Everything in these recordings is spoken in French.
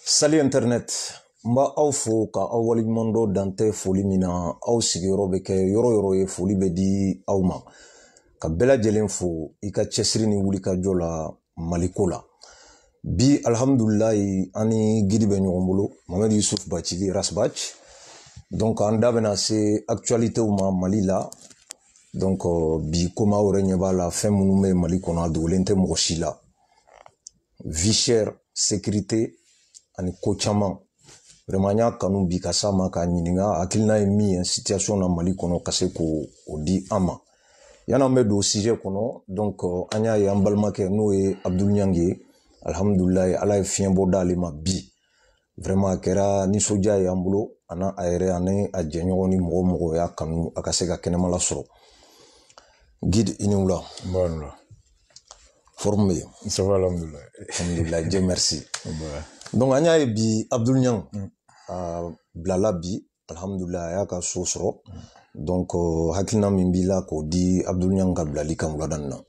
Salut Internet. Mba aw fo ka aw waliɲuman dɔ dantɛ foli min na aw sigiyɔrɔ bɛ kɛ yɔrɔ yɔrɔ ye foli bɛ di aw ma. Ka bɛɛ lajɛlen fo i ka cɛsiri ni wulikajɔ la Maliko la. Bi alhamdulilayi ani gidi bɛ ɲɔgɔn bolo Mohamed Yusuf Bacili Rasbach. Donc an da bɛna se actualitéw ma Mali la. Donc bi komi aw yɛrɛ ɲɛ b'a la fɛn minnu bɛ Mali kɔnɔ a dogolen tɛ mɔgɔ si la. Vie chère, sécurité ani ko caman. Vraiment n y'a kanu bi ka s'a ma ka ɲininka hakilina ye min ye situation na Mali kɔnɔ ka se k'o di an ma. Yan'an bɛ don sujet kɔnɔ donc an y'a ye an balimakɛ n'o ye Abdul Niang ye alhamdulilayi ala ye fiɲɛ bɔ d'ale ma bi. Vraiment a kɛra nisɔndiya ye an bolo ana a yɛrɛ ani a jɛɲɔgɔn ni mɔgɔ mɔgɔ y'a kanu a ka se ka kɛnɛma lasɔrɔ. Guide i ni wula. Bonne là. Forme bɛ yen. Ça va alhamdulilayi. Alhamdulilayi Dieu merci. Donc an y'a ye bi Abdul Niang bilala bi alhamdulilayi a y'a ka so sɔrɔ. Donc hakilina min b'i la k'o di Abdul Niang ka bilali kan wulada nin na.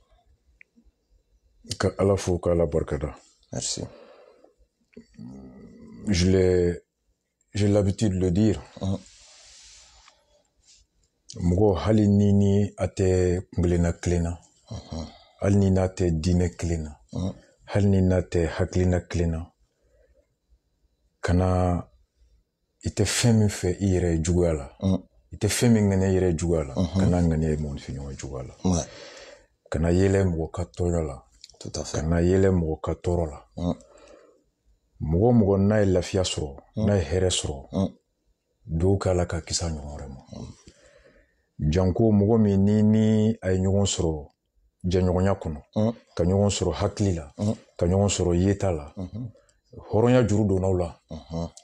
Ka Ala fo ka Ala barikada. Merci. J'ai l'habitude de le dire. Mɔgɔ hali ni a tɛ kungilenna kelen na. Hali ni n'a tɛ diinɛ kelen na. Hali ni n'a tɛ hakilina kelen na. Kana i tɛ fɛn min fɛ i yɛrɛ ye juguya la. I tɛ fɛn min ŋaniya i yɛrɛ ye juguya la. Kana ŋaniya mɔgɔninfinɲɔgɔn juguya la. Kana yɛlɛ mɔgɔ ka tɔɔrɔ la. Tout à fait. Kana yɛlɛ mɔgɔ ka tɔɔrɔ la. Mɔgɔ mɔgɔ n'a ye lafiya sɔrɔ, n'a ye hɛrɛ sɔrɔ, dugawu kɛ Ala ka kisi a ɲɔgɔn wɛrɛ ma. Janko mɔgɔ min ni a ye ɲɔgɔn sɔrɔ jɛɲɔgɔnya kɔnɔ, ka ɲɔgɔn sɔrɔ hakili la, ka ɲɔgɔn sɔrɔ yeta la, hɔrɔnya juru donnaw la,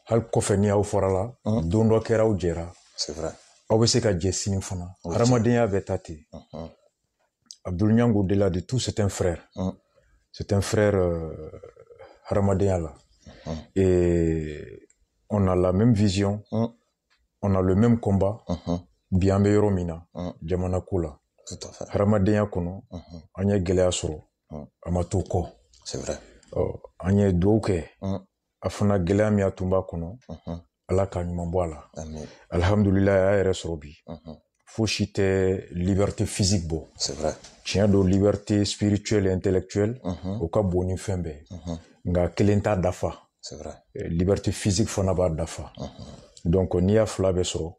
hali kɔfɛ ni aw farala, don dɔ kɛra aw jɛra, c'est vrai. Aw bɛ se ka jɛ sini fana. Hadamadenya bɛ taa ten. Abdul Niang au-delà de tout, c'est un frère. C'est un frère hadamadenya la. Et on a la même vision, on a le même combat. Bi an bɛ yɔrɔ min na jamana ko la. Hadamadenya kɔnɔ an ye gɛlɛya sɔrɔ a ma to kɔ. C'est vrai. An ye dugawu kɛ a fana gɛlɛya min a tun b'a kɔnɔ Ala ka ɲuman bɔ a la. Alhamdulilayi a y'a yɛrɛ sɔrɔ bi. Fosi tɛ liberté physique bɔ. C'est vrai. Tiɲɛ don liberté spirituelle et intellectuelle o ka bon ni fɛn bɛɛ. Nka kelen t'a dafa. C'est vrai. Liberté physique fana b'a dafa. Donc n'i y'a fila bɛ sɔrɔ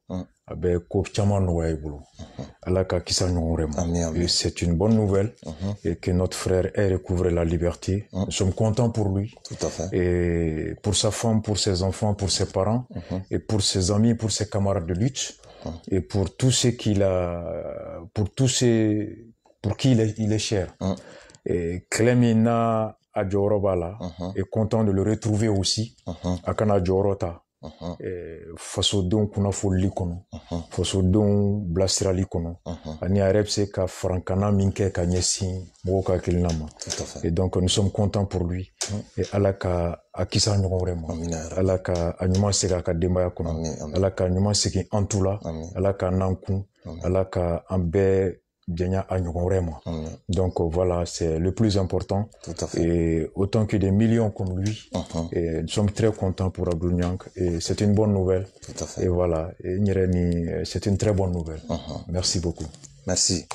a bɛ ko caman nɔgɔya i bolo. Ala ka kisi a ɲɔgɔn wɛrɛ ma. Et c'est une bonne nouvelle et que notre frère ait recouvré la liberté. Nous sommes contents pour lui. Tout à fait. Et pour sa femme, pour ses enfants, pour ses parents et pour ses amis, pour ses camarades de lutte et pour tous ceux qu'il a, pour qui il est cher. Et Clémina Adjorobala est content de le retrouver aussi à Kana Djorota. Fasodenw kunnafoli kɔnɔ fasodenw bilasirali kɔnɔ ani a yɛrɛ bɛ se ka farankana min kɛ ka ɲɛsin mɔgɔw ka hakilina ma. Et donc nous sommes contents pour lui et Ala ka a kisi a ɲɔgɔn wɛrɛ ma. Ala ka a ɲuman segin a ka denbaya kɔnɔ. Ala ka ɲuman segin an tu la. Ala ka n'an kun. Ala ka an bɛɛ jɛnya a ɲɔgɔn wɛrɛ ma. Donc voilà, c'est le plus important. Tout à fait. Et autant que des millions comme lui, et nous sommes très contents pour Abdul Niang et c'est une bonne nouvelle. Tout à fait. Et voilà, c'est une très bonne nouvelle. Merci beaucoup. Merci.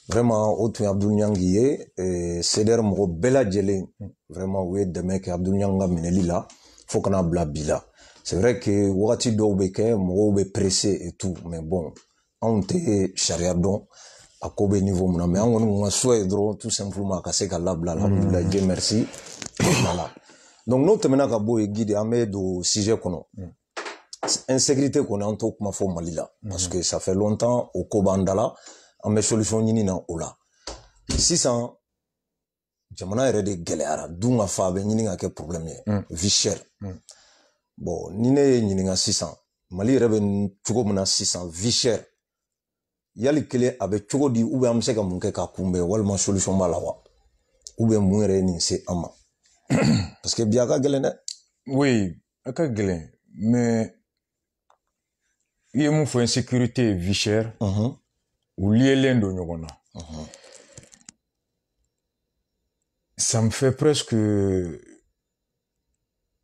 Vraiment, o tun ye Abdul Niang ye CDR mɔgɔ bɛɛ lajɛlen vraiment u ye dɛmɛ kɛ Abdul Niang ka minɛli la fo kana bila bi la. C'est vrai que wagati dɔw bɛ kɛ mɔgɔw bɛ pressé et tout, mais bon, anw tɛ sariya dɔn a ko bɛ niveau min na, mais an kɔni kun ka souhait ye dɔrɔn tout simplement a ka se ka labila alhamdulilayi Dieu merci. Voilà. Donc n'o tɛmɛna ka bɔ yen Guide an bɛ don sujet kɔnɔ. Insécurité kɔni an t'o kuma fɔ Mali la parce que ça fait longtemps o ko b'an da la an bɛ solution ɲini na o la. Sisan jamana yɛrɛ de gɛlɛyara dun ka fa a bɛ ɲini ka kɛ problème ye vie chère. Bon ni ne ye ɲininka sisan Mali yɛrɛ bɛ cogo min na sisan vie chère yali kelen a bɛ cogo di ou bien an bɛ se ka mun kɛ k'a kunbɛn walima solution b'a la wa ou bien mun yɛrɛ ye nin se an ma parce que bi a ka gɛlɛn dɛ. Oui, a ka gɛlɛn mais i ye mun fɔ insécurité et vie chère u lielen don ɲɔgɔn na. Ça me fait presque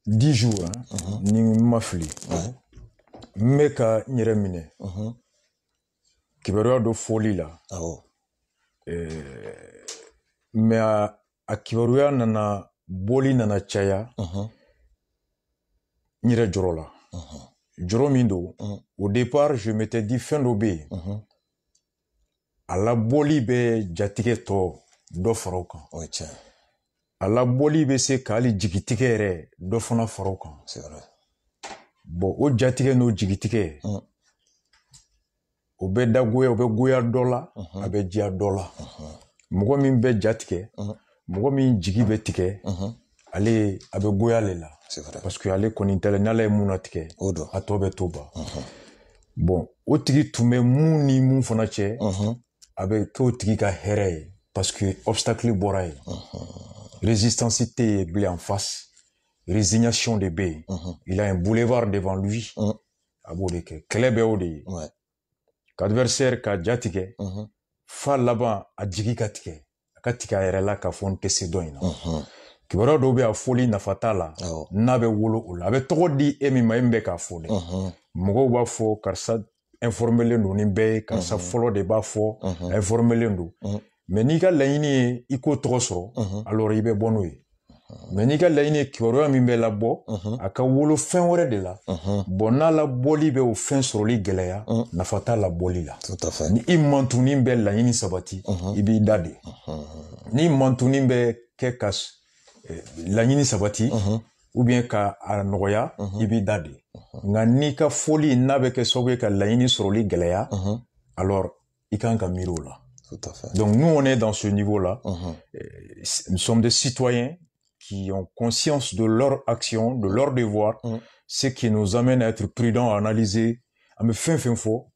10 jours, hein, ni mafli. Meka nyeremine. Kibarua do folie là. Ah oh. Mais à kibarua nana boli nana chaya. Nyere joro la. Joro mindo. Au départ, je m'étais dit fin d'obé. À la boli be jatike to do farokan. Oui, tiens. À la boli be se kali jigitike ere do fana farokan. C'est vrai. Bon, o jatike no jigitike. O be da goya, o be goya dɔ la, a be diya dɔ la. Mɔgɔ min bɛ ja tigɛ, mɔgɔ min jigi bɛ tigɛ, ale a bɛ goya le la. C'est vrai. Parce que ale kɔni tɛ n'ala ye mun latigɛ, a tɔ bɛ to ban. Bon, o tigi tun bɛ mun ni mun fana cɛ, a bɛ kɛ o tigi ka hɛrɛ ye. Parce que obstacle bɔra ye. Résistance tɛ yen bilen en face. Résignation de bɛ yen. Il a un boulevard devant lui. A b'o de kɛ. Kɛlɛ bɛ o de ye. Qu'adversaire ka jatige fa laban a jigi ka tigɛ a ka tigɛ a yɛrɛ la k'a fɔ n tɛ se dɔ in na kibaruya dɔw bɛ a fɔli nafa t'a la n'a bɛ wolo o la a bɛ tɔgɔ di e min ma e min bɛ k'a fɔ dɛ mɔgɔw b'a fɔ karisa informelen don ni bɛɛ ye karisa fɔlɔ de b'a fɔ informelen don mais n'i ka laɲini ye i k'o tɔgɔ sɔrɔ alors i bɛ bɔ n'o ye mais n'i ka laɲini ye kibaruya min bɛ labɔ a ka wolo fɛn wɛrɛ de la bon n'a labɔli bɛ o fɛn sɔrɔli gɛlɛya nafa t'a labɔli la tout à fait ni i mantunin bɛ laɲini sabati i b'i da de ni mantunin bɛ kɛ ka laɲini sabati ou bien ka a nɔgɔya i b'i da de nka n'i ka foli n'a bɛ kɛ sababu ye ka laɲini sɔrɔli gɛlɛya alors i kan ka miiri o la tout à fait donc nous on est dans ce niveau là nous sommes des citoyens qui ont conscience de leur action, de leur devoir, ce qui nous amène à être prudents, à analyser, à me faire faux,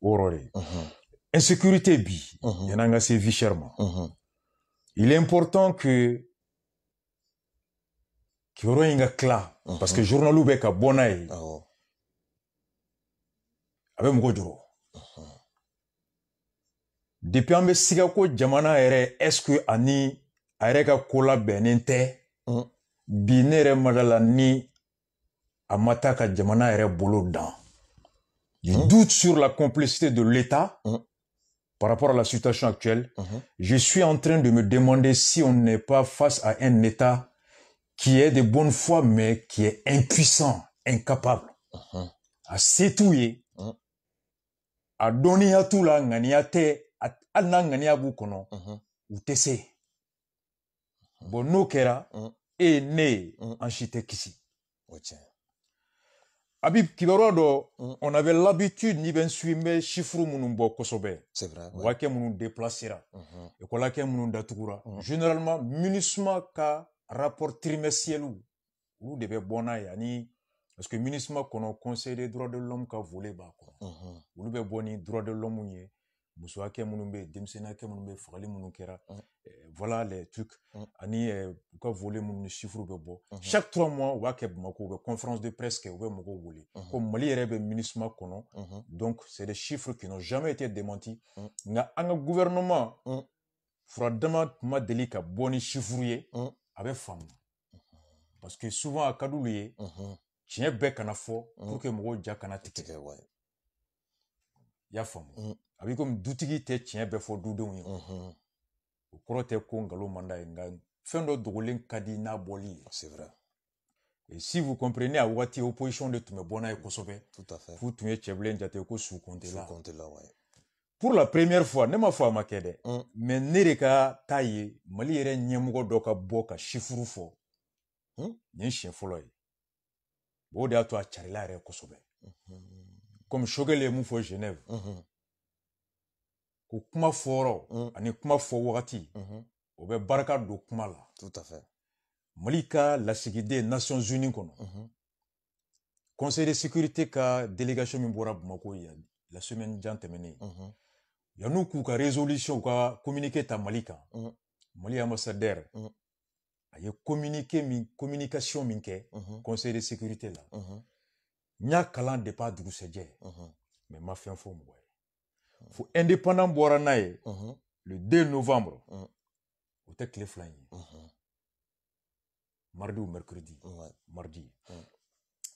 insécurité bi, il y en a assez vie chèrement. Il est important que qu'il y ait un clair, parce que journal ou beka bonaï, avec mon gros depuis un sigako jamana ere, est-ce que ani areka kola benente bi ne yɛrɛ madala ni a ma taa ka jamana yɛrɛ bolo dan. Je doute sur la complicité de l'État par rapport à la situation actuelle. Je suis en train de me demander si on n'est pas face à un État qui est de bonne foi mais qui est impuissant, incapable. A setouye, a doniya tout la ŋaniya tɛ hali n'a ŋaniya b'u kɔnɔ u tɛ se. Bon n'o kɛra et né en chité kisi. Habib Kibarodo, on avait l'habitude ni ben suimbe chiffre munun bo kosobe. C'est vrai. Wake munun déplacera. Et ko lake munun datugura. Généralement MINUSMA ka rapport trimestriel ou de be bona yani parce que MINUSMA kono conseil des droits de l'homme ka volé ba ko. Ou be boni droits de l'homme nye. Muso ake munun be demsena ake munun be fagali munun kera. Voilà les trucs. Ani ka volé munun chiffre be bo. Chaque 3 mois wake bamako be conférence de presse ke be moko volé. Comme Mali ere be MINUSMA kono. Donc c'est des chiffres qui n'ont jamais été démentis. Nga anga gouvernement fradama ma deli ka boni chiffre ye avec femme. Parce que souvent à Kadoulé, tiens be kana fo pour que moko ja kana tike. Ya femme. Avec comme doutigi te tiens be fo doudon yo. O koro te ko ngalo manda nga fendo dogolen kadi na boli. C'est vrai. Et si vous comprenez à wati opposition de tout me bona e kosobe. Tout à fait. Vous tuye cheblen jate ko sous compte là. Sous compte là, ouais. Pour la première fois, ne ma fois makede. Mais nereka taille Mali ere nyemugo doka boka chiffre fo. Nyen chien folo yi. Bo de ato a charila ere kosobe. Comme Shogele mu fo Genève. Ko kuma foro ani kuma fo wakati. Obe baraka do kuma la. Tout à fait. Malika la sécurité des Nations Unies kono. Conseil de sécurité ka délégation min bora Bamako ya la semaine jantemene. Yanou ku ka résolution ka communiquer ta Malika. Mali ambassadeur. Aye communication min ke conseil de sécurité là. Nya kalan de pas dugu sedje. Mais ma fin fo mo. Faut indépendant bora nae le 2 novembre. Au te clé flanyi. Mardi ou mercredi. Mardi.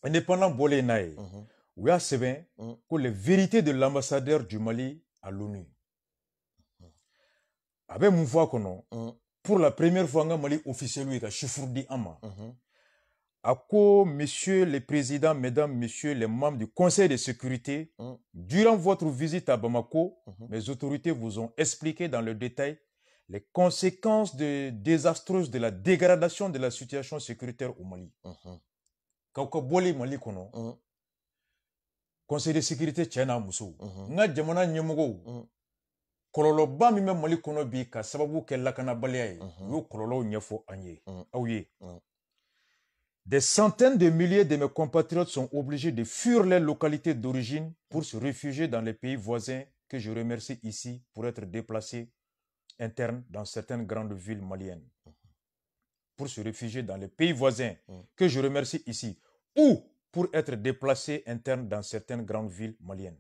indépendant bolé nae ou ya seben que les vérités de l'ambassadeur du Mali à l'ONU avec mon voix kono pour la première fois nga Mali officiel wi ka chiffre di ama Ako, messieurs les présidents, mesdames, messieurs les membres du Conseil de sécurité, durant votre visite à Bamako, mes autorités vous ont expliqué dans le détail les conséquences désastreuses de la dégradation de la situation sécuritaire au Mali. Kauka boli Mali kono, Conseil de sécurité tchena muso, nga jamana nyemogo, kololo ba mi me Mali kono bi ka sababu ke lakana baliaye, yo kololo nyefo anye, aouye. Des centaines de milliers de mes compatriotes sont obligés de fuir les localités d'origine pour se réfugier dans les pays voisins que je remercie ici pour être déplacés internes dans certaines grandes villes maliennes. Pour se réfugier dans les pays voisins que je remercie ici ou pour être déplacés internes dans certaines grandes villes maliennes.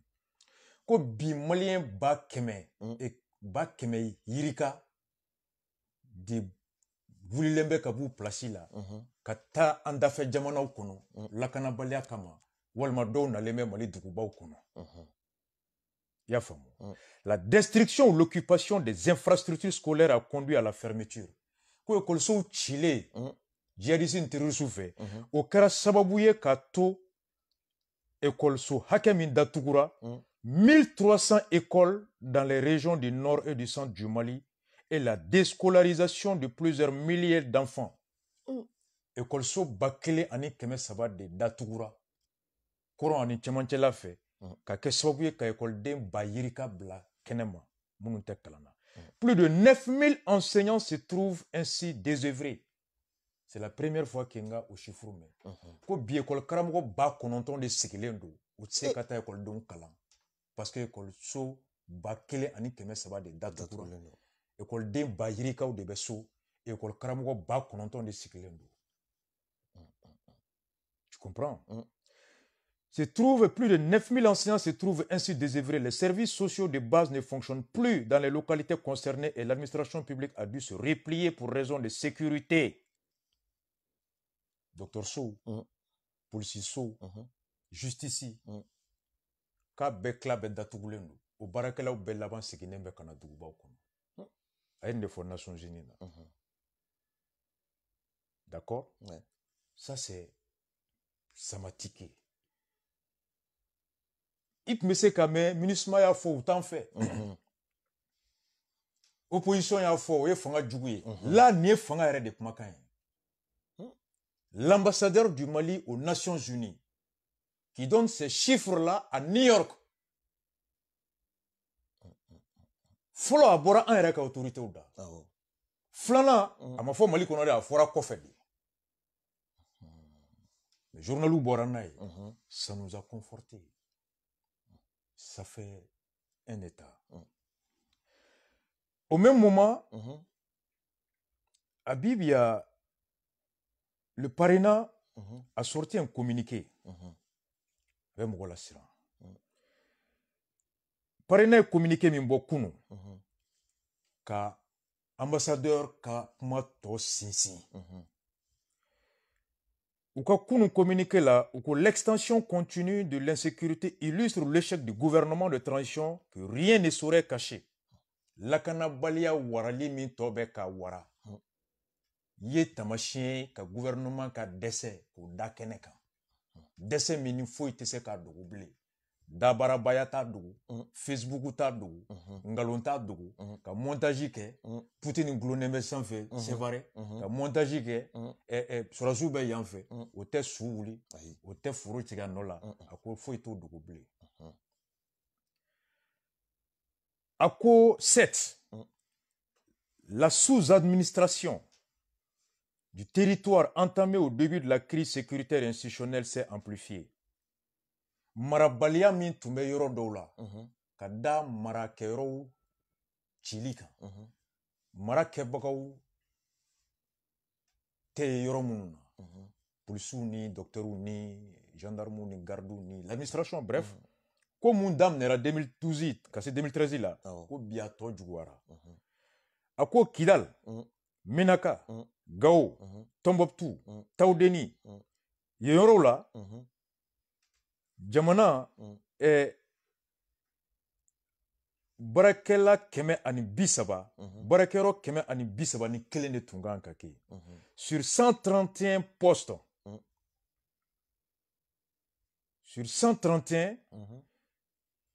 Ko bi malien ba keme et ba keme yirika de wulilembe kabu plasi la kata andafe jamana kono lakana balia kama walma do na leme mali dugubaw kono ya famu la destruction ou l'occupation des infrastructures scolaires a conduit à la fermeture ko école so chile jihadisme terroriste fait o kara sababuye ka to école so hakemin datugura 1300 écoles dans les régions du nord et du centre du Mali et la déscolarisation de plusieurs milliers d'enfants. École so bakele ani keme saba de datugura. Koron ani chamanchela fait. Ka ke sababu ka école den bayirika bla kenema. Mununte kalana. Plus de 9000 enseignants se trouvent ainsi désœuvrés. C'est la première fois qu'il y a au chiffre. Ko bi école karamogo ba kononton de sikilendo. Ou tse kata école don kalan. Parce que école so bakele ani keme saba de datugura. École den bayirika ou de beso. École karamogo ba kononton de sikilendo. Tu comprends? Plus de 9000 enseignants se trouvent ainsi désœuvrés. Les services sociaux de base ne fonctionnent plus dans les localités concernées et l'administration publique a dû se replier pour raison de sécurité. Docteur Sow, policier Sow, justice, ka bekla be datugulendo. O barakela ou belaban sekinembe kana duguba kono. Ayen de Nations Unies. D'accord? Ouais. Ça c'est ça m'a tiqué. Il me sait quand même, ministre y'a faux, autant fait. Opposition y'a faux, il faut que là, n'y a pas de kumakan. L'ambassadeur du Mali aux Nations Unies, qui donne ces chiffres-là à New York. Folo abora un erek autorité ou da. Flana, à ma foi, Mali qu'on a fora kofedi. Le journal ou boranaï, ça nous a conforté. Ça fait un état. Au même moment, à Bibia, le Parena a sorti un communiqué. Avec mon l'assirant. Parena a communiqué mimbo kuno. Ka ambassadeur ka mato sinsi. Ou ka kuno communiqué là, ou que l'extension continue de l'insécurité illustre l'échec du gouvernement de transition que rien ne saurait cacher. Lakana balia warali min tobe ka wara. Ye tamashien ka gouvernement ka dese ko dakene kan. Dese mini foi tese ka double. Dabara baya ta dugu, Facebook ta dugu, ngalon ta dugu, ka montage ke, Poutine gloneme sanfe, c'est vrai, ka montage ke, surasu be yanfe, o te suuli, o te furu tiga nola, ako foi to dugu ble. Ako 7, la sous-administration du territoire entamé au début de la crise sécuritaire et institutionnelle s'est amplifiée. Marabalia min tumbe yoro dola kada marakero chilika marakebakaw te yoro munna polisu ni docteuru ni gendarme ni gardu ni l'administration bref comme un dame nera 2012 kasi 2013 là ko biato juwara ako Kidal Menaka Gao Tombouctou Taoudeni yen yɔrɔw la Mhm. jamana Mhm. baarakɛla 130 Mhm. baarakɛyɔrɔ 130 ni kelen de tun kan ka kɛ yen. Mhm. Sur 131 postes, Mhm. sur 131 Mhm.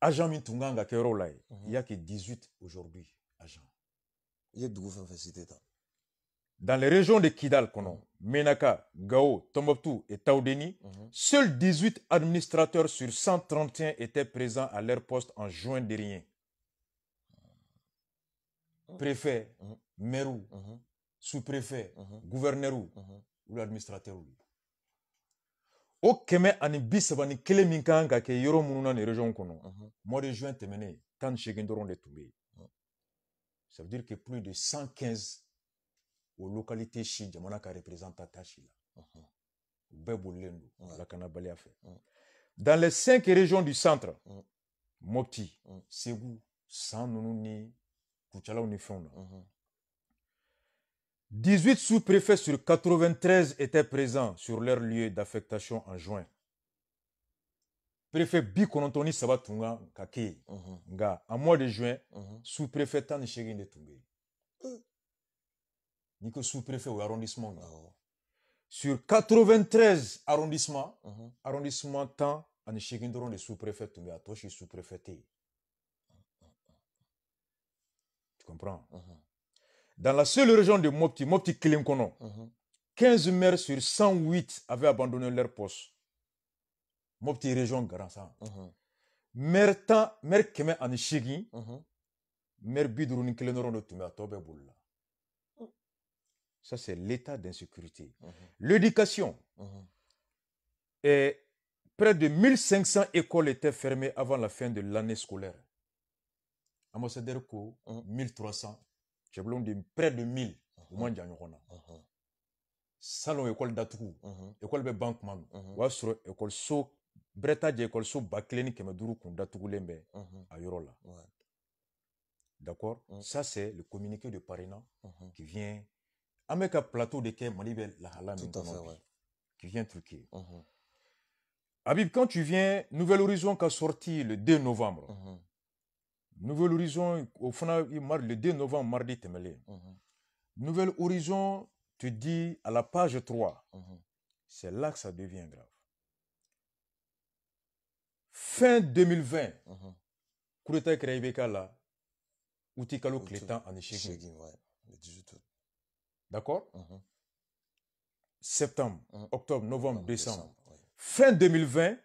agents min tun kan ka kɛ yɔrɔw la yen, Mhm. il y a que 18 aujourd'hui agents. I ye dugu fɛn fɛn cité tan. Dans les régions de Kidal, Menaka, Gao, Tombouctou et Taoudeni, Mhm. seuls 18 administrateurs sur 131 étaient présents à leur poste en juin dernier. Préfet, Mhm. maire, Mhm. sous-préfet, Mhm. gouverneur Mhm. ou l'administrateur. O kɛmɛ ani bi saba ni kelen min kan ka kɛ yɔrɔ minnu na nin région kɔnɔ, Mhm. mois de juin tɛmɛnen 18 dɔrɔn de tun bɛ yen. Mhm. Ça veut dire que plus de 115 aux localités si jamana ka représentant ta si la. Mhm. U bɛɛ bolilen don Ouais. lakanabaliya fɛ. Mhm. Dans les 5 régions du centre, Mhm. Mopti, Mhm. Ségou, San ninnu ni Kucalaw ni fɛnw na. Mhm. 18 sous-préfets sur 93 étaient présents sur leur lieu d'affectation en juin. Préfet bi 93 tun kan ka kɛ yen. Mhm. Nga en mois de juin, Mhm. sous-préfet 18 de tun bɛ yen. Eh. N'i ko sous-préfet o arrondissement na. Awɔ. Sur 93 arrondissements, Mhm. arrondissement 18 dɔrɔn de sous-préfet tun bɛ yen, a tɔ si sous-préfet tɛ yen. Tu comprends? Mhm. Dans la seule région de Mopti, Mopti kelen kɔnɔ, Mhm. 15 maires sur 108 avaient abandonné leur poste. Mopti région garansan. Mhm. Maire 108, Mhm. maire 51 dɔrɔn de tun bɛ yen, a tɔ bɛɛ bolila. Ça, c'est l'état d'insécurité. Mhm. L'éducation. Mhm. Et près de 1500 écoles étaient fermées avant la fin de l'année scolaire. Ambassadeur Ko, 1300. J'ai de près de 1000. Au moins, salon école d'Atougou, école de banque man, ou sur école so, breta de école so bakléni qui me duru kun d'Atougou lembe à Yorola. D'accord? Ça, c'est le communiqué de Parina qui vient. Avec un plateau de Ké Malibel, la Hala, qui vient truquer. Habib, quand tu viens, Nouvel Horizon qui a sorti le 2 novembre. Nouvel Horizon, au fond, le 2 novembre, mardi, Temele. Nouvel Horizon te dit à la page 3, c'est là que ça devient grave. Fin 2020, coup d'état créé là, Outikalo Clétan en échec. D'accord? Septembre, octobre, novembre, décembre. Fin 2020,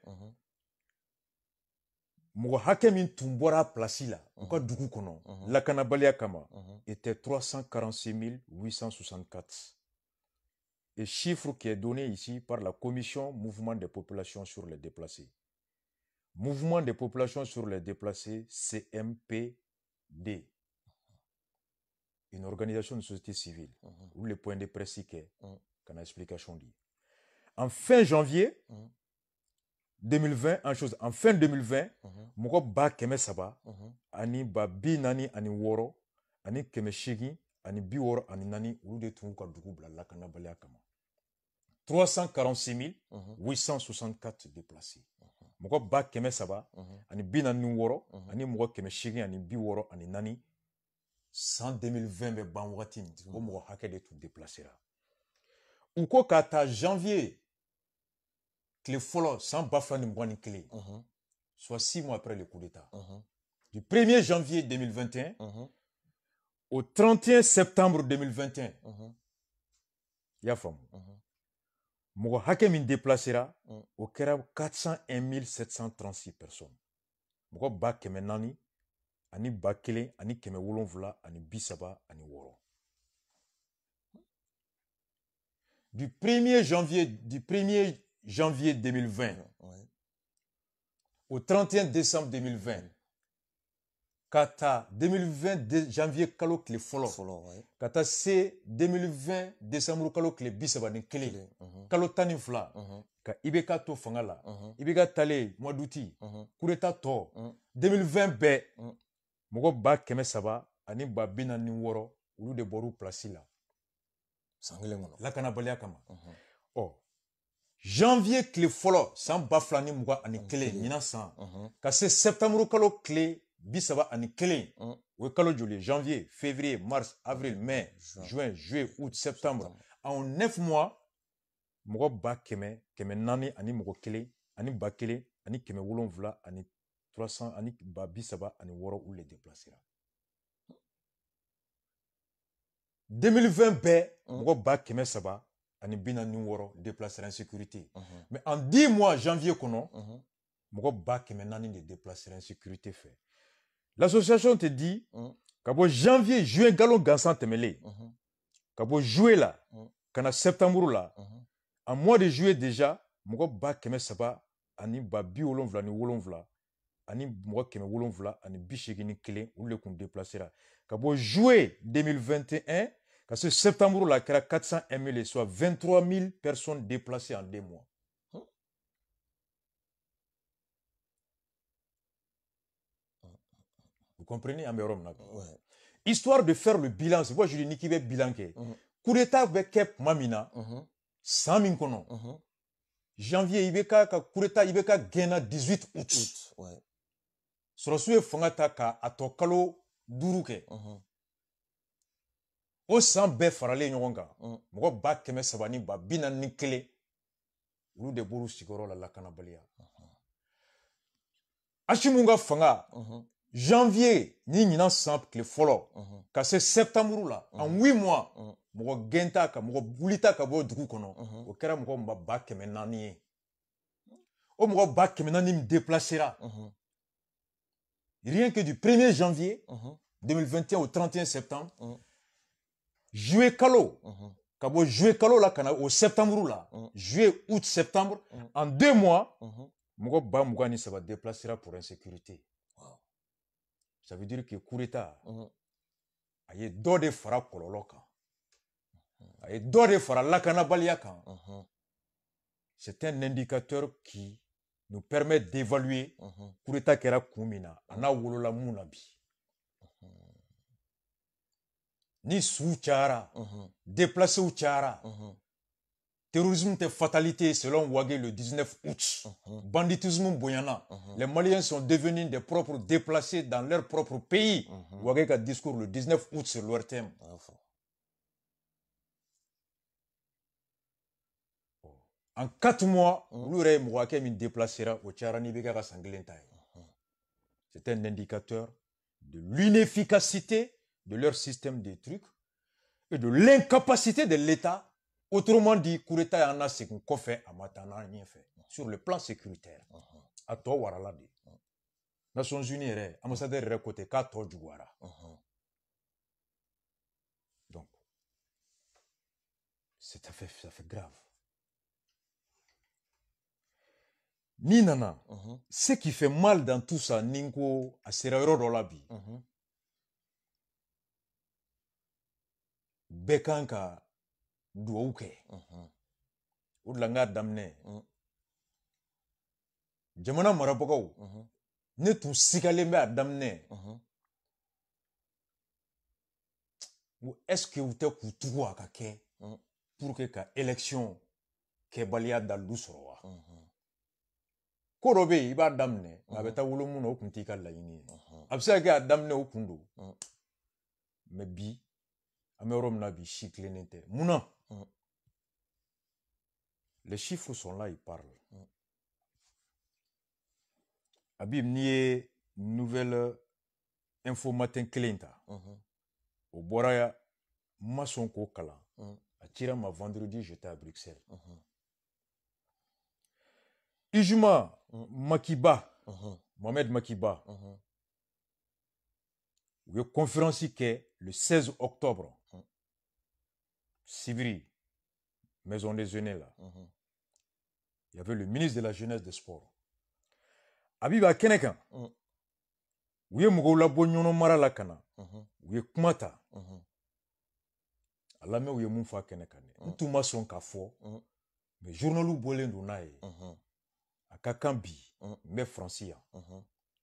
Mouga Hakemin Tumbora Placila, encore Dougou Kono, la Kanabalia Kama, était 346 864. Et chiffre qui est donné ici par la Commission Mouvement des populations sur les déplacés. Mouvement des populations sur les déplacés, CMPD. Une organisation de société civile, où le point de presse est, qu'on a explication dit. En fin janvier 2020, en fin 2020, Mouko Ba Keme Saba, Ani Ba Bi Nani Ani Woro, Ani Keme Shigi, Ani Bi Woro Ani Nani, ou de Tunguka Dougoubla, la Kanabalia Kama. 346 864 déplacés. Mouko Ba Keme Saba, Ani Bi Nani Woro, Ani Mouko Keme Shigi, Ani Bi Woro Ani Nani, 100 2020 be ban wagati min o mɔgɔ hakɛ de tun déplacera u ko ka ta janvier tile fɔlɔ san 2021 soit 6 mois après le coup d'état du 1er janvier 2021 au 31 septembre 2021 i y'a faamu mɔgɔ hakɛ min déplacera o kɛra 401 736 personnes mɔgɔ 400 ani 1000 ani 700 ani 30 ani 6. Du 1er janvier 2020 au 31 décembre 2020, kata 2020 janvier kalo kile folo, kata se 2020 décembre kalo kile 31 kalo tani fla, ka ibeka to fanga la, ibeka tale mois d'août, coup d'état to, 2020 be, mogo ba keme saba, ani ba bina ni woro, ulu de boru place la. La Kanabalia Kama. Oh, janvier tile fɔlɔ san 2021 ɲinan san ka se septembre kalo tile 31 o ye kalo joli janvier février mars avril mai juin juillet août septembre en 9 mois mɔgɔ 400 ani mɔgɔ 1 ani 1000 ani 700 ani 300 ani 36 ou les déplacera 2020 bɛɛ mɔgɔ 300 ani 46 déplacera en sécurité mais en 10 mois janvier kɔnɔ mɔgɔ 400 de déplacera en sécurité fait l'association te dit ka bɔ janvier juin galon gansan tɛmɛlen ka bɔ juillet la ka na septembre la en mois de juillet déjà mɔgɔ 300 ani 77 ani mɔgɔ 700 ani 81 olu de kun déplacera ka bɔ juillet 2021 ka se septembre la kɛra 401 000 soit 23 000 personnes déplacées en 2 mois. Vous comprenez? Histoire de faire le bilan, c'est pourquoi je dis ni qui veut bilan ke. Coup d'état be kep mamina 100 000 kono. Janvier ibeka ka coup d'état ibeka gena 18 août. Ouais. Sorosu fangata ka atokalo duruke. O san bɛɛ faralen ɲɔgɔn kan mɔgɔ 300 ni 41 olu de b'olu sigiyɔrɔ la lakanabaliya Ashimu ka fanga janvier ni ɲinan san tile fɔlɔ ka se septembre la en 8 mois mɔgɔ gɛnta ka mɔgɔ wulita ka bɔ dugu kɔnɔ o kɛra mɔgɔ 400 ye o mɔgɔ 400 min déplacera rien que du 1er janvier 2021 au 31 septembre juillet kalo ka bɔ juillet kalo la kana au septembre la juillet août septembre en 2 mois mɔgɔ 23 déplacera pour insécurité. Ça veut dire que coup d'état a ye dɔ de fara kɔlɔlɔ kan a ye dɔ de fara lakanabaliya kan. C'est un indicateur qui nous permet d'évaluer coup d'état kɛra kun min na a n'a wolola mun na bi. Ni sous cayara, déplacé ou cayara, terrorisme est fatalité selon Ouagé le 19 août, banditisme boyana, les Maliens sont devenus des propres déplacés dans leur propre pays. Ouagé a discours le 19 août sur leur thème. En 4 mois, l'Ouré Mouaké min déplacera au Tcharani Bega Sanglentaï. C'est un indicateur de l'inefficacité de leur système de trucs et de l'incapacité de l'État. Autrement dit, coup d'État en a ce qu'on fait à Matana rien fait sur le plan sécuritaire. À toi warala de. Nations Unies ambassadeur côté ka to juwara. Donc ça fait grave. Ni nana, ce qui fait mal dans tout ça, Ninko a serrero dans la vie. Bekanka douauke. Ou de l'anga damne. Jamana maraboko. Ne tout sikalembe à damne. Ou est-ce que vous te koutou à kake pour que ka élection ke balia d'aldusroa. Korobe iba damne abeta wolomuno kuntika la yini absa ga damne okundo mais bi amerom na bi chiklenete muna les chiffres sont là, ils parlent. Abib nié nouvelle info matin klenta au boraya mason ko kala atira ma vendredi j'étais à Bruxelles. Ijuma Makiba, Mohamed Makiba, il y a une conférence qui est le 16 octobre, Sivri, Maison des Jeunes là. Il y avait le ministre de la Jeunesse des Sports. Abiba Kenekan, il y a Mougoula Bonyono Marala Kana, il y a Kumata, Alame ou Moufa Kenekan, tout ma son kafo, mais journalou Bolendo Nae. A Kakambi, mais Francia,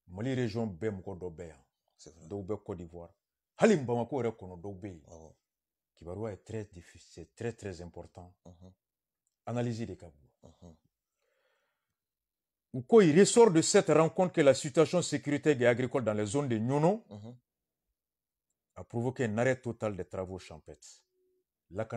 Mali région Bemko d'Obéa, d'Obé Côte d'Ivoire. Halim Bamako reconnaît d'Obé. Kibarua est très difficile, c'est très très important. Analyser les Kabou. il ressort de cette rencontre que la situation sécuritaire et agricole dans les zones de Nyono a provoqué un arrêt total des travaux champêtres.